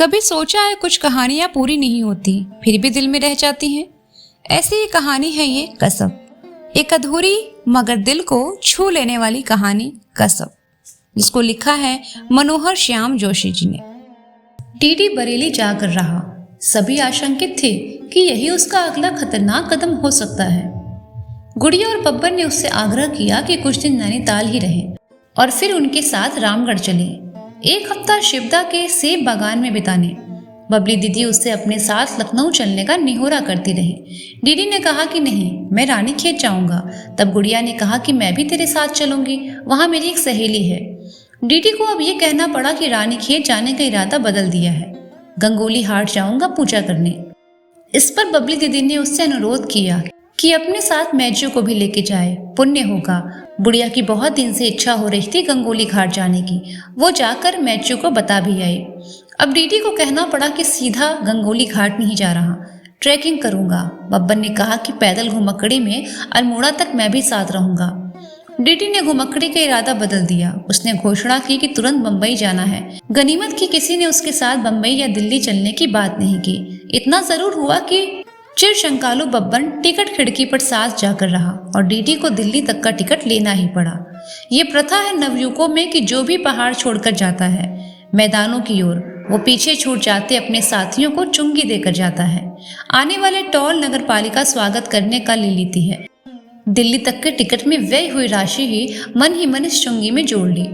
कभी सोचा है कुछ कहानियां पूरी नहीं होती फिर भी दिल में रह जाती हैं। ऐसी ही कहानी है ये कसब, एक अधूरी मगर दिल को छू लेने वाली कहानी कसब, जिसको लिखा है मनोहर श्याम जोशी जी ने। टीडी बरेली जाकर रहा। सभी आशंकित थे कि यही उसका अगला खतरनाक कदम हो सकता है। गुड़िया और बब्बर ने उससे आग्रह किया कि कुछ दिन नैनीताल ही रहें और फिर उनके साथ रामगढ़ चले, एक हफ्ता शिवदा के सेब बागान में बिताने। बबली दीदी उससे अपने साथ लखनऊ चलने का निहोरा करती रही। डीडी ने कहा कि नहीं, मैं रानीखेत जाऊंगा। तब गुड़िया ने कहा कि मैं भी तेरे साथ चलूंगी, वहां मेरी एक सहेली है। डीडी को अब ये कहना पड़ा कि रानीखेत जाने का इरादा बदल दिया है, गंगोली हाट जाऊंगा पूजा करने। इस पर बबली दीदी ने उससे अनुरोध किया कि अपने साथ मैजू को भी लेके जाए, पुण्य होगा। बुढ़िया की बहुत दिन से इच्छा हो रही थी गंगोली घाट जाने की। वो जाकर मैजू को बता भी आई। अब डीडी को कहना पड़ा कि सीधा गंगोली घाट नहीं जा रहा, ट्रैकिंग करूंगा। बब्बर ने कहा कि पैदल घुमक्कड़ी में अल्मोड़ा तक मैं भी साथ रहूंगा। डीडी ने घुमक्कड़ी का इरादा बदल दिया। उसने घोषणा की कि तुरंत बम्बई जाना है। गनीमत की किसी ने उसके साथ बम्बई या दिल्ली चलने की बात नहीं की। इतना जरूर हुआ कि चिर शंकालु बब्बर टिकट खिड़की पर साथ जाकर रहा और डीडी को दिल्ली तक का टिकट लेना ही पड़ा। ये प्रथा है नवयुवकों में कि जो भी पहाड़ छोड़कर जाता है मैदानों की ओर, वो पीछे छूट जाते अपने साथियों को चुंगी देकर जाता है। आने वाले टॉल नगर पालिका स्वागत करने का ले लेती है। दिल्ली तक के टिकट में व्यय हुई राशि ही मन इस चुंगी में जोड़ ली।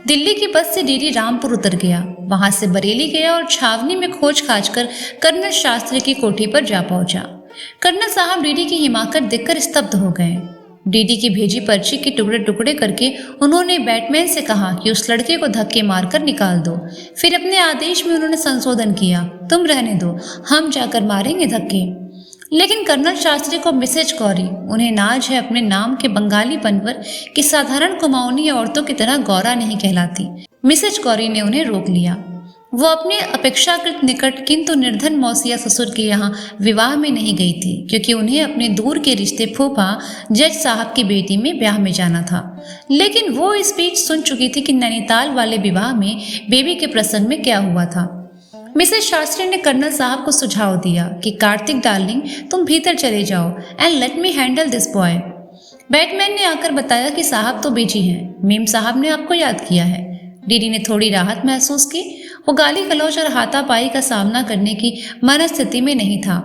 दिल्ली की बस से डीडी रामपुर उतर गया, वहां से बरेली गया और छावनी में खोज खाज कर कर्नल शास्त्री की कोठी पर जा पहुंचा। कर्नल साहब डीडी की हिमाकत देखकर स्तब्ध हो गए। डीडी की भेजी पर्ची के टुकड़े टुकड़े करके उन्होंने बैटमैन से कहा कि उस लड़के को धक्के मारकर निकाल दो। फिर अपने आदेश में उन्होंने संशोधन किया, तुम रहने दो, हम जाकर मारेंगे धक्के। लेकिन कर्नल शास्त्री को मिसेज गौरी, उन्हें नाज है अपने नाम के बंगालीपन पर कि साधारण कुमाऊनी औरतों की तरह गौरा नहीं कहलाती। मिसेज गौरी ने उन्हें रोक लिया। वो अपने अपेक्षाकृत निकट किंतु निर्धन मौसिया ससुर के यहाँ विवाह में नहीं गई थी, क्योंकि उन्हें अपने दूर के रिश्ते फूफा जज साहब की बेटी में ब्याह में जाना था। लेकिन वो इस बीच सुन चुकी थी कि नैनीताल वाले विवाह में बेबी के प्रसंग में क्या हुआ था। मिसेज शास्त्री ने कर्नल साहब को सुझाव दिया कि कार्तिक डार्लिंग, तुम भीतर चले जाओ and let me handle this boy. Batman ने आकर बताया कि साहब तो बिजी हैं, मेम साहब ने आपको याद किया है। डीडी ने थोड़ी राहत महसूस की। वो गाली गलौज और हाथापाई का सामना करने की मनस्थिति में नहीं था।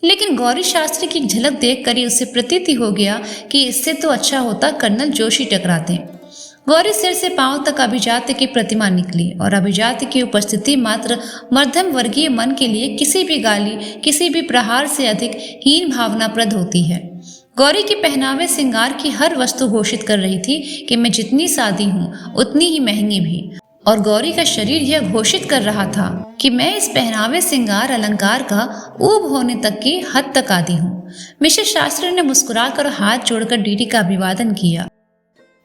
लेकिन गौरी शास्त्री की झलक देखकर ही उसे प्रतीति हो गया कि इससे तो अच्छा होता कर्नल जोशी टकराते। गौरी सिर से पांव तक अभिजात्य की प्रतिमा निकली और अभिजात्य की उपस्थिति मात्र मध्यम वर्गीय मन के लिए किसी भी गाली, किसी भी प्रहार से अधिक हीन भावनाप्रद होती है। गौरी के पहनावे श्रृंगार की हर वस्तु घोषित कर रही थी कि मैं जितनी सादी हूँ उतनी ही महंगी भी, और गौरी का शरीर यह घोषित कर रहा था कि मैं इस पहनावे श्रृंगार अलंकार का ऊब होने तक की हद तक आदी हूँ। मिसेज शास्त्री ने मुस्कुराकर हाथ जोड़कर डीडी का अभिवादन किया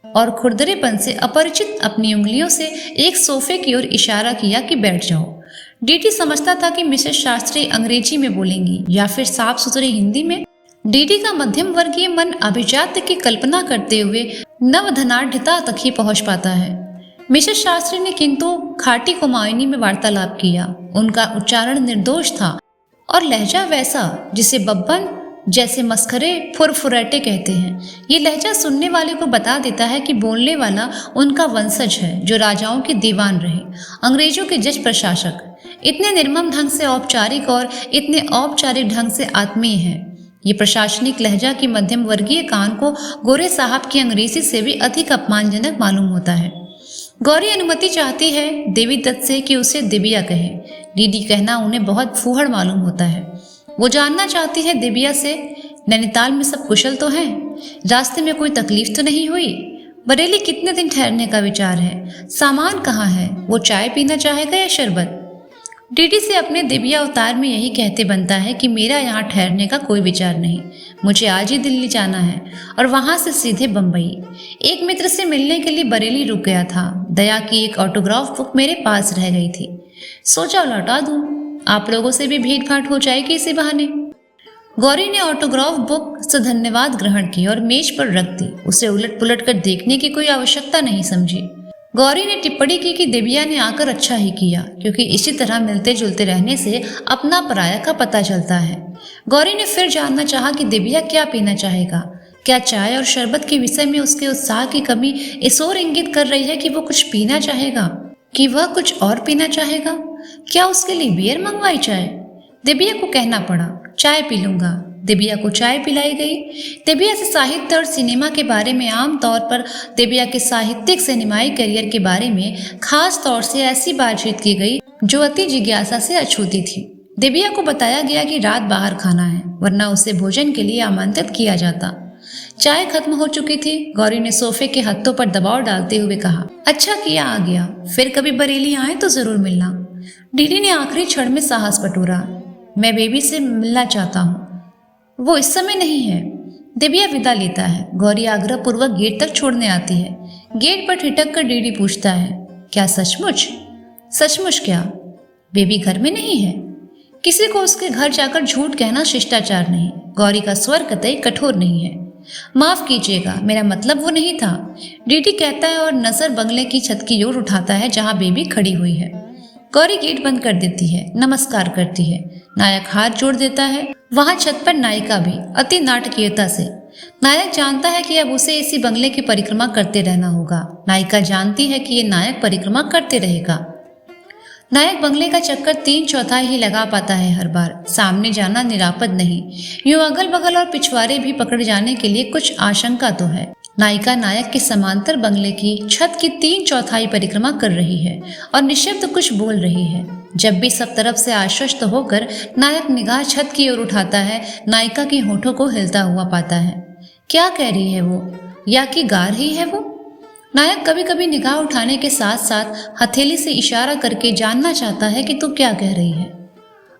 और खुरदरेपन से अपरिचित अपनी उंगलियों से एक सोफे की ओर इशारा किया कि बैठ जाओ। डीडी समझता था कि मिसेज शास्त्री अंग्रेजी में बोलेंगी या फिर साफ सुथरी हिंदी में। डीडी का मध्यम वर्गीय मन अभिजात्य की कल्पना करते हुए नवधनाढ़ता तक ही पहुंच पाता है। मिसेज शास्त्री ने किंतु खाटी कुमाऊनी में वार्तालाप किया। उनका उच्चारण निर्दोष था और लहजा वैसा जिसे बब्बन जैसे मस्खरे फुरफुरेटे कहते हैं। ये लहजा सुनने वाले को बता देता है कि बोलने वाला उनका वंशज है, जो राजाओं के दीवान रहे, अंग्रेजों के जज प्रशासक। इतने निर्मम ढंग से औपचारिक और इतने औपचारिक ढंग से आत्मीय है। ये प्रशासनिक लहजा की मध्यम वर्गीय कान को गोरे साहब की अंग्रेजी से भी अधिक अपमानजनक मालूम होता है। गौरी अनुमति चाहती है देवी दत्त से कि उसे दिबिया कहे। डीडी कहना उन्हें बहुत फूहड़ मालूम होता है। वो जानना चाहती है दिबिया से, नैनीताल में सब कुशल तो हैं, रास्ते में कोई तकलीफ तो नहीं हुई, बरेली कितने दिन ठहरने का विचार है, सामान कहाँ है, वो चाय पीना चाहेगा या शरबत। डीडी से अपने दिबिया अवतार में यही कहते बनता है कि मेरा यहाँ ठहरने का कोई विचार नहीं, मुझे आज ही दिल्ली जाना है और वहां से सीधे बम्बई। एक मित्र से मिलने के लिए बरेली रुक गया था। दया की एक ऑटोग्राफ बुक मेरे पास रह गई थी, सोचा लौटा दूं, आप लोगों से भी भेंट घाट हो जाएगी इसी बहाने। गौरी ने ऑटोग्राफ बुक से धन्यवाद ग्रहण की और मेज पर रख दी। उसे उलट पुलट कर देखने की कोई आवश्यकता नहीं समझी। गौरी ने टिप्पणी की कि दिव्या ने आकर अच्छा ही किया, क्योंकि इसी तरह मिलते जुलते रहने से अपना पराया का पता चलता है। गौरी ने फिर जानना चाहा कि दिव्या क्या पीना चाहेगा। क्या चाय और शरबत के विषय में उसके उत्साह की कमी इस ओर इंगित कर रही है कि वो कुछ पीना चाहेगा, कि वह कुछ और पीना चाहेगा? क्या उसके लिए बियर मंगवाई जाए? दिव्या को कहना पड़ा, चाय पी लूंगा। दिव्या को चाय पिलाई गई। दिव्या से साहित्य और सिनेमा के बारे में, आम तौर पर दिव्या के साहित्यिक सिनेमाई करियर के बारे में खास तौर से ऐसी बातचीत की गई जो अति जिज्ञासा से अछूती थी। दिव्या को बताया गया कि रात बाहर खाना है, वरना उसे भोजन के लिए आमंत्रित किया जाता। चाय खत्म हो चुकी थी। गौरी ने सोफे के हत्थों पर दबाव डालते हुए कहा, अच्छा किया आ गया, फिर कभी बरेली आए तो जरूर मिलना। डीडी ने आखिरी क्षण में साहस बटोरा, मैं बेबी से मिलना चाहता हूँ, वो इस समय नहीं है। दिव्या विदा लेता है। गौरी आग्रह पूर्वक गेट तक छोड़ने आती है। गेट पर ठिठक कर डीडी पूछता है, क्या सचमुच? सचमुच क्या? बेबी घर में नहीं है? किसी को उसके घर जाकर झूठ कहना शिष्टाचार नहीं। गौरी का स्वर कतई कठोर नहीं है। माफ कीजिएगा, मेरा मतलब वो नहीं था, डीडी कहता है और नजर बंगले की छत की ओर उठाता है जहां बेबी खड़ी हुई है। गौरी गेट बंद कर देती है, नमस्कार करती है। नायक हाथ जोड़ देता है। वहां छत पर नायिका भी अति नाटकीयता से। नायक जानता है कि अब उसे इसी बंगले की परिक्रमा करते रहना होगा। नायिका जानती है कि ये नायक परिक्रमा करते रहेगा। नायक बंगले का चक्कर 3/4 ही लगा पाता है हर बार। सामने जाना निरापद नहीं, यूं अगल बगल और पिछवाड़े भी पकड़ जाने के लिए कुछ आशंका तो है। नायिका नायक के समांतर बंगले की छत की 3/4 परिक्रमा कर रही है और निशब्द कुछ बोल रही है। जब भी सब तरफ से आश्वस्त होकर नायक निगाह छत की ओर उठाता है, नायिका के होठों को हिलता हुआ पाता है। क्या कह रही है वो, या कि गा रही है वो? नायक कभी कभी निगाह उठाने के साथ साथ हथेली से इशारा करके जानना चाहता है कि तू क्या कह रही है,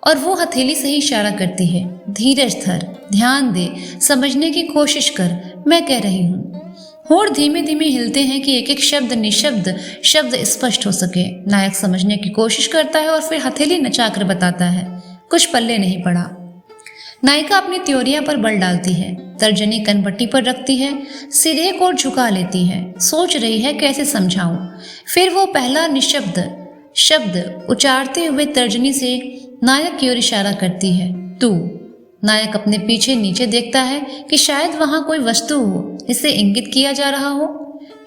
और वो हथेली से ही इशारा करती है, धीरज धर, ध्यान दे, समझने की कोशिश कर, मैं कह रही हूँ। होठ धीमे धीमे हिलते हैं कि एक एक शब्द निशब्द शब्द स्पष्ट हो सके। नायक समझने की कोशिश करता है और फिर हथेली नचाकर बताता है। कुछ पल्ले नहीं पड़ा। नायिका अपनी त्योरिया पर बल डालती है, तर्जनी कनपट्टी पर रखती है, सिर एक ओर झुका लेती है, सोच रही है कैसे समझाऊं। फिर वो पहला निशब्द शब्द उच्चारते हुए तर्जनी से नायक की ओर इशारा करती है, तू। नायक अपने पीछे नीचे देखता है कि शायद वहां कोई वस्तु हो जिसे इंगित किया जा रहा हो।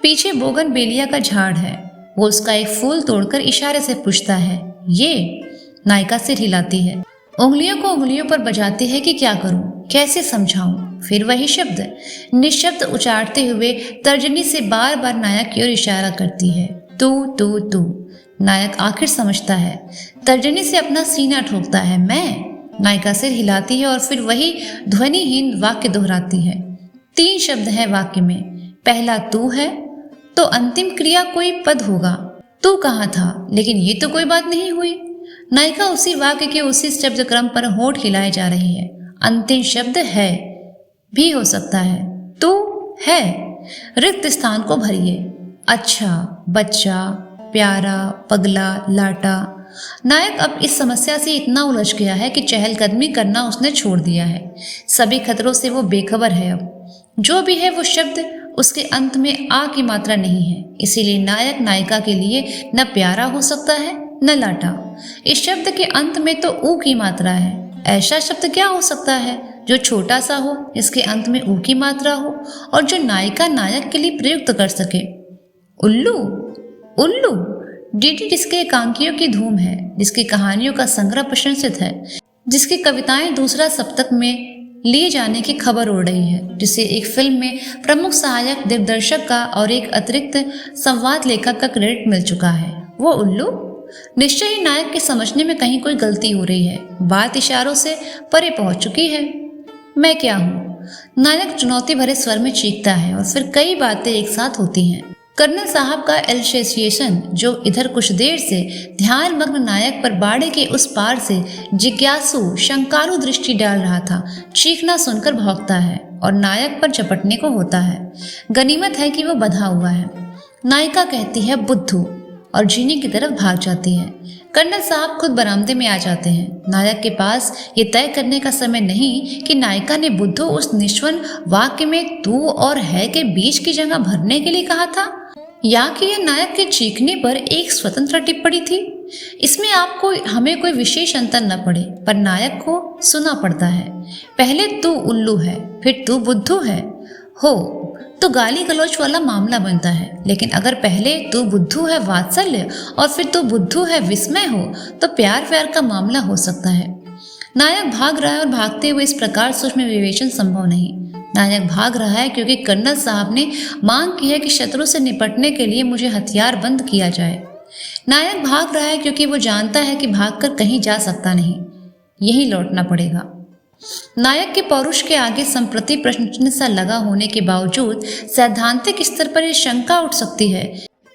पीछे बोगनवेलिया का झाड़ है। वो उसका एक फूल तोड़कर इशारे से पूछता है, ये? नायिका सिर हिलाती है, उंगलियों को उंगलियों पर बजाती है कि क्या करूं, कैसे समझाऊं। फिर वही शब्द निशब्द उच्चारते हुए तर्जनी से बार बार नायक की ओर इशारा करती है, तू तू तू। नायक आखिर समझता है, तर्जनी से अपना सीना ठोकता है, मैं। नायिका सिर हिलाती है और फिर वही ध्वनिहीन वाक्य दोहराती है। 3 शब्द हैं वाक्य में। पहला तू है, तो अंतिम क्रिया कोई पद होगा। तू कहाँ था, लेकिन ये तो कोई बात नहीं हुई। नायिका उसी वाक्य के उसी शब्द क्रम पर होठ हिलाए जा रही है। अंतिम शब्द है भी हो सकता है। तू है, रिक्त स्थान को भरिए। अच्छा, बच्चा, प्यारा, पगला, लाटा। नायक अब इस समस्या से इतना उलझ गया है कि चहलकदमी करना उसने छोड़ दिया है। सभी खतरों से वो बेखबर है। अब जो भी है वो शब्द उसके अंत में आ की मात्रा नहीं है। इसीलिए नायक नायिका के लिए न प्यारा हो सकता है न लाटा। इस शब्द के अंत में तो ऊ की मात्रा है। ऐसा शब्द क्या हो सकता है जो छोटा सा हो, इसके अंत में ऊ की मात्रा हो और जो नायिका नायक के लिए प्रयुक्त कर सके? उल्लू। उल्लू डीडी जिसके एकांकियों की धूम है, जिसकी कहानियों का संग्रह प्रशंसित है, जिसकी कविताएं दूसरा सप्तक में लिए जाने की खबर उड़ रही है, जिसे एक फिल्म में प्रमुख सहायक दिग्दर्शक का और एक अतिरिक्त संवाद लेखक का क्रेडिट मिल चुका है, वो उल्लू। निश्चय ही नायक के समझने में कहीं कोई गलती हो रही है। बात इशारों से परे पहुंच चुकी है। मैं क्या हूँ? नायक चुनौती भरे स्वर में चीखता है और फिर कई बातें एक साथ होती हैं। कर्नल साहब का एल्सेशिएशन, जो इधर कुछ देर से ध्यान मग्न नायक पर बाड़े के उस पार से जिज्ञासु शंकालु दृष्टि डाल रहा था, चीखना सुनकर भौंकता है और नायक पर झपटने को होता है। गनीमत है कि वो बंधा हुआ है। नायिका कहती है बुद्धू और जीने की तरफ भाग जाती है। कर्नल साहब खुद बरामदे में आ जाते हैं। नायक के पास ये तय करने का समय नहीं कि नायिका ने बुद्धू उस निश्वन वाक्य में तू और है के बीच की जगह भरने के लिए कहा था या कि यह नायक के चीखने पर एक स्वतंत्र टिप्पणी थी? इसमें आपको हमें कोई विशेष अंतर न पड़े, पर नायक को सुना पड़ता है, पहले तू उल्लू है, फिर तू बुद्धू है हो तो गाली गलौच वाला मामला बनता है। लेकिन अगर पहले तू बुद्धू है वात्सल्य और फिर तू बुद्धू है विस्मय हो तो प्यार व्यार का मामला हो सकता है। नायक भाग रहा है और भागते हुए इस प्रकार सूक्ष्म विवेचन संभव नहीं। नायक भाग रहा है क्योंकि कर्नल साहब ने मांग की है कि शत्रु से निपटने के लिए मुझे हथियार बंद किया जाए। नायक भाग रहा है क्योंकि वो जानता है कि भागकर कहीं जा सकता नहीं, यहीं लौटना पड़ेगा। नायक के पौरुष के आगे संप्रति प्रश्न चिन्ह सा लगा होने के बावजूद सैद्धांतिक स्तर पर यह शंका उठ सकती है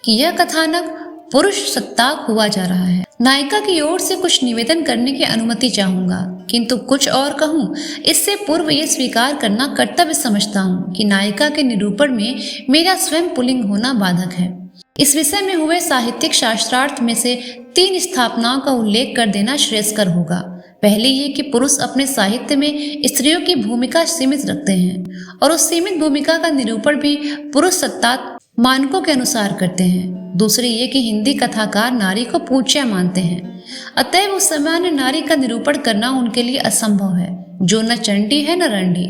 कि यह कथानक पुरुष सत्ताक हुआ जा रहा है। नायिका की ओर से कुछ निवेदन करने की अनुमति चाहूंगा, किंतु कुछ और कहूं इससे पूर्व ये स्वीकार करना कर्तव्य समझता हूं कि नायिका के निरूपण में मेरा स्वयं पुल्लिंग होना बाधक है। इस विषय में हुए साहित्यिक शास्त्रार्थ में से 3 स्थापनाओं का उल्लेख कर देना श्रेयस्कर होगा। पहले ये कि पुरुष अपने साहित्य में स्त्रियों की भूमिका सीमित रखते हैं और उस सीमित भूमिका का निरूपण भी पुरुष सत्ता मानकों के अनुसार करते हैं। दूसरी ये कि हिंदी कथाकार नारी को पूज्य मानते हैं, अतएव उस सामान्य नारी का निरूपण करना उनके लिए असंभव है, जो न चंडी है न रंडी।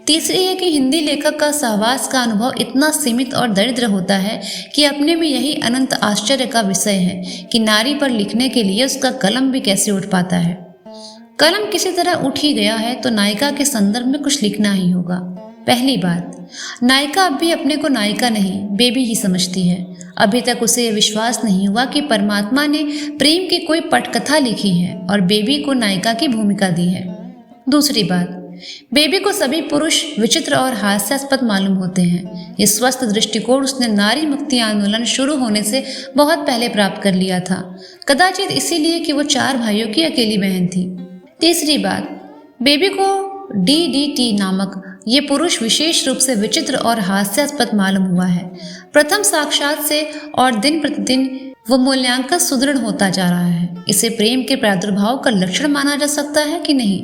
तीसरी ये कि हिंदी लेखक का सहवास का अनुभव इतना सीमित और दरिद्र होता है कि अपने में यही अनंत आश्चर्य का विषय है कि नारी पर लिखने के लिए उसका कलम भी कैसे उठ पाता है। कलम किसी तरह उठ ही गया है तो नायिका के संदर्भ में कुछ लिखना ही होगा। पहली बात, नायिका अब भी अपने को नायिका नहीं बेबी ही समझती है। अभी तक उसे यह विश्वास नहीं हुआ कि परमात्मा ने प्रेम की कोई पटकथा लिखी है और बेबी को नायिका की भूमिका दी है। दूसरी बात, बेबी को सभी पुरुष विचित्र और हास्यास्पद मालूम होते हैं। ये स्वस्थ दृष्टिकोण उसने नारी मुक्ति आंदोलन शुरू होने से बहुत पहले प्राप्त कर लिया था, कदाचित इसीलिए कि वो 4 भाइयों की अकेली बहन थी। तीसरी बात, बेबी को DDT नामक ये पुरुष विशेष रूप से विचित्र और हास्यास्पद मालूम हुआ है। प्रथम साक्षात से और दिन प्रतिदिन वो मूल्यांकन सुदृढ़ होता जा रहा है। इसे प्रेम के प्रादुर्भाव का लक्षण माना जा सकता है कि नहीं,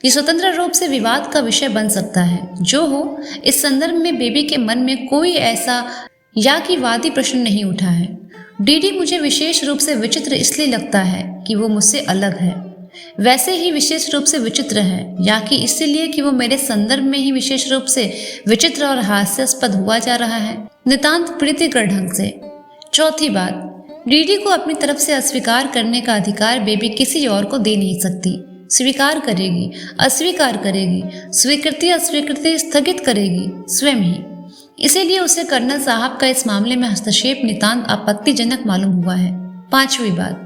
ये स्वतंत्र रूप से विवाद का विषय बन सकता है। जो हो, इस संदर्भ में बेबी के मन में कोई ऐसा या कि वादी प्रश्न नहीं उठा है। डीडी मुझे विशेष रूप से विचित्र इसलिए लगता है कि वो मुझसे अलग है, वैसे ही विशेष रूप से विचित्र है, या कि इसलिए कि वो मेरे संदर्भ में ही विशेष रूप से विचित्र और हास्यास्पद हुआ जा रहा है, नितांत प्रीतिकर ढंग से। चौथी बात, डीडी को अपनी तरफ से अस्वीकार करने का अधिकार बेबी किसी और को दे नहीं सकती। स्वीकार करेगी, अस्वीकार करेगी, स्वीकृति अस्वीकृति स्थगित करेगी स्वयं ही। इसीलिए उसे कर्नल साहब का इस मामले में हस्तक्षेप नितांत आपत्तिजनक मालूम हुआ है। पांचवी बात,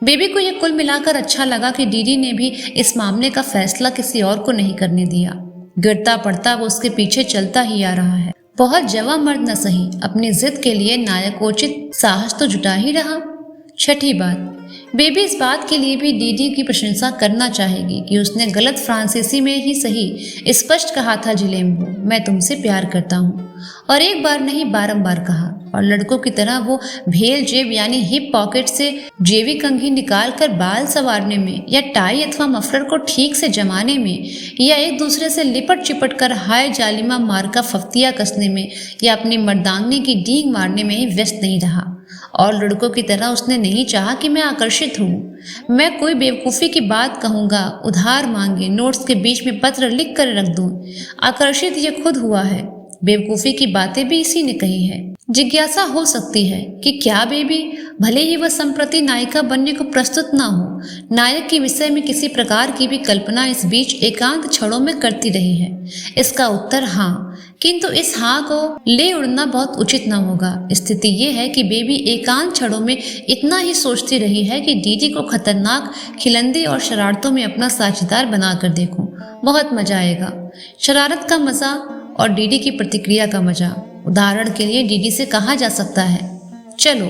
बेबी को यह कुल मिलाकर अच्छा लगा कि डीडी ने भी इस मामले का फैसला किसी और को नहीं करने दिया। गिरता पड़ता वो उसके पीछे चलता ही आ रहा है। बहुत जवा मर्द न सही, अपनी जिद के लिए नायकोचित साहस तो जुटा ही रहा। छठी बात, बेबी इस बात के लिए भी डीडी की प्रशंसा करना चाहेगी कि उसने गलत फ्रांसीसी में ही सही स्पष्ट कहा था, जिलेम्बो मैं तुमसे प्यार करता हूँ, और एक बार नहीं बारंबार कहा। और लड़कों की तरह वो भेल जेब यानी हिप पॉकेट से जेबी कंघी निकाल कर बाल संवारने में, या टाई अथवा मफलर को ठीक से जमाने में, या एक दूसरे से लिपट चिपट कर हाय जालिमा मारका फफ्तिया कसने में, या अपनी मर्दांगनी की डींग मारने में ही व्यस्त नहीं रहा। और लड़कों की तरह उसने नहीं चाहा कि मैं आकर्षित हूँ, मैं कोई बेवकूफ़ी की बात कहूँगा, उधार मांगे, नोट्स के बीच में पत्र लिख कर रख दूँ। आकर्षित ये खुद हुआ है, बेवकूफ़ी की बातें भी इसी ने कही है। जिज्ञासा हो सकती है कि क्या बेबी, भले ही वह संप्रति नायिका बनने को प्रस्तुत ना हो, नायक के विषय में किसी प्रकार की भी कल्पना इस बीच एकांत क्षणों में करती रही है। इसका उत्तर हाँ, किंतु इस हाँ को ले उड़ना बहुत उचित न होगा। स्थिति ये है कि बेबी एकांत क्षणों में इतना ही सोचती रही है कि डीडी को खतरनाक खिलंदी और शरारतों में अपना साझेदार बनाकर देखूं, बहुत मजा आएगा। शरारत का मजा और डीडी की प्रतिक्रिया का मजा। उदाहरण के लिए डीडी से कहा जा सकता है, चलो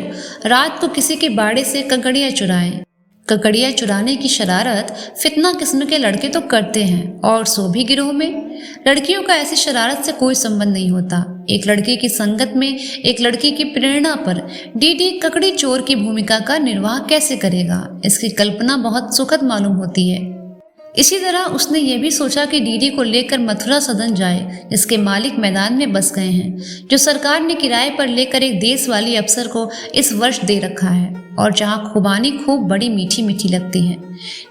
रात को किसी के बाड़े से ककड़ियाँ चुराएं। ककड़ियाँ चुराने की शरारत फितना किस्म के लड़के तो करते हैं, और सो भी गिरोह में। लड़कियों का ऐसी शरारत से कोई संबंध नहीं होता। एक लड़के की संगत में एक लड़की की प्रेरणा पर डीडी ककड़ी चोर की भूमिका का निर्वाह कैसे करेगा, इसकी कल्पना बहुत सुखद मालूम होती है। इसी तरह उसने ये भी सोचा कि डीडी को लेकर मथुरा सदन जाए, जिसके मालिक मैदान में बस गए हैं, जो सरकार ने किराए पर लेकर एक देश वाली अफसर को इस वर्ष दे रखा है, और जहाँ खुबानी खूब बड़ी मीठी मीठी लगती है।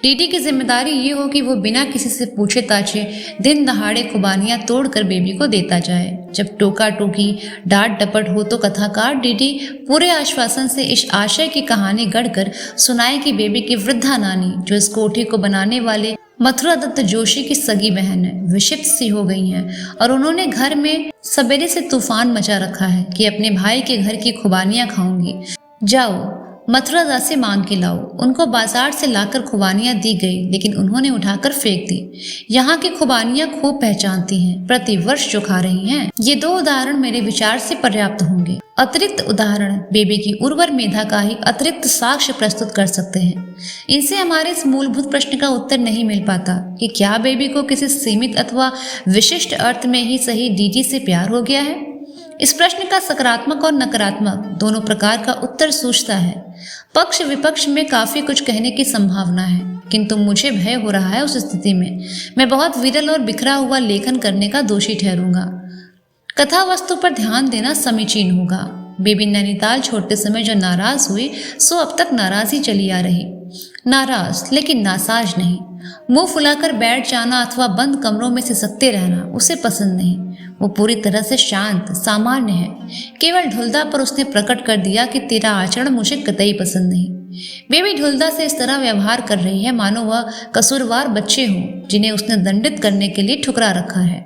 डीडी की जिम्मेदारी ये हो कि वो बिना किसी से पूछे ताछे दिन दहाड़े खुबानियाँ तोड़कर बेबी को देता जाए। जब टोका टोकी डांट डपट हो तो कथाकार डीडी पूरे आश्वासन से इस आशय की कहानी गढ़कर सुनाए कि बेबी की वृद्धा नानी, जो इस कोठी को बनाने वाले मथुरा दत्त जोशी की सगी बहन है, विक्षिप्त सी हो गई हैं और उन्होंने घर में सवेरे से तूफान मचा रखा है कि अपने भाई के घर की खुबानियाँ खाऊंगी। जाओ मथुरा दास से मांग के लाओ। उनको बाजार से लाकर खुबानियाँ दी गई, लेकिन उन्होंने उठाकर फेंक दी। यहाँ की खुबानियाँ खूब पहचानती हैं, प्रति वर्ष जो खा रही हैं। ये 2 उदाहरण मेरे विचार से पर्याप्त होंगे। अतिरिक्त उदाहरण बेबी की उर्वर मेधा का ही अतिरिक्त साक्ष्य प्रस्तुत कर सकते हैं। इनसे हमारे इस मूलभूत प्रश्न का उत्तर नहीं मिल पाता कि क्या बेबी को किसी सीमित अथवा विशिष्ट अर्थ में ही सही डीडी से प्यार हो गया है। इस प्रश्न का सकारात्मक और नकारात्मक दोनों प्रकार का उत्तर सूझता है। पक्ष विपक्ष में काफी कुछ कहने की संभावना है, किंतु मुझे भय हो रहा है उस स्थिति में मैं बहुत विरल और बिखरा हुआ लेखन करने का दोषी ठहरूंगा। कथा वस्तु पर ध्यान देना समीचीन होगा। बेबी नैनीताल छोड़ते समय जो नाराज हुई सो अब तक नाराज ही चली आ रही। नाराज लेकिन नासाज नहीं। मुंह फुलाकर बैठ जाना अथवा बंद कमरों में सिसकते रहना उसे पसंद नहीं। वो पूरी तरह से शांत सामान्य है। केवल ढुलदा पर उसने प्रकट कर दिया कि तेरा आचरण मुझे कतई पसंद नहीं। बेबी ढुलदा से इस तरह व्यवहार कर रही है मानो वह कसूरवार बच्चे हों जिन्हें उसने दंडित करने के लिए ठुकरा रखा है।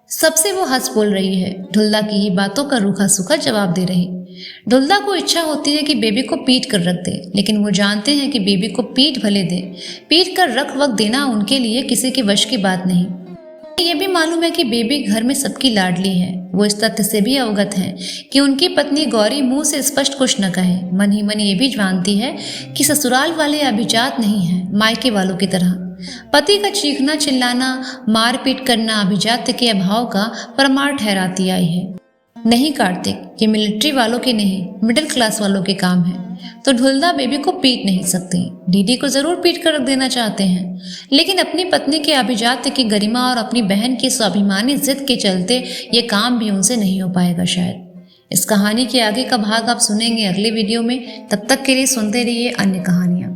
सबसे वो हंस बोल रही है, ढुलदा की ही बातों का रूखा सूखा जवाब दे रही। ढुलदा को इच्छा होती है कि बेबी को पीट कर रख दे, लेकिन वो जानते हैं कि बेबी को पीट भले दे, पीट कर रख वक्त देना उनके लिए किसी के वश की बात नहीं। ये भी मालूम है कि बेबी घर में सबकी लाडली है। वो इस तथ्य से भी अवगत हैं कि उनकी पत्नी गौरी मुंह से स्पष्ट कुछ न कहे, मन ही मन ये भी जानती है कि ससुराल वाले अभिजात नहीं हैं मायके वालों की तरह। पति का चीखना चिल्लाना मारपीट करना अभिजात्य के अभाव का प्रमाण ठहराती आई है। नहीं कार्तिक, ये मिलिट्री वालों के नहीं मिडिल क्लास वालों के काम है। तो ढुलदा बेबी को पीट नहीं सकती। डीडी को जरूर पीट कर रख देना चाहते हैं, लेकिन अपनी पत्नी के अभिजात्य की गरिमा और अपनी बहन की स्वाभिमानी जिद के चलते ये काम भी उनसे नहीं हो पाएगा शायद। इस कहानी के आगे का भाग आप सुनेंगे अगले वीडियो में। तब तक के लिए सुनते रहिए अन्य कहानियाँ।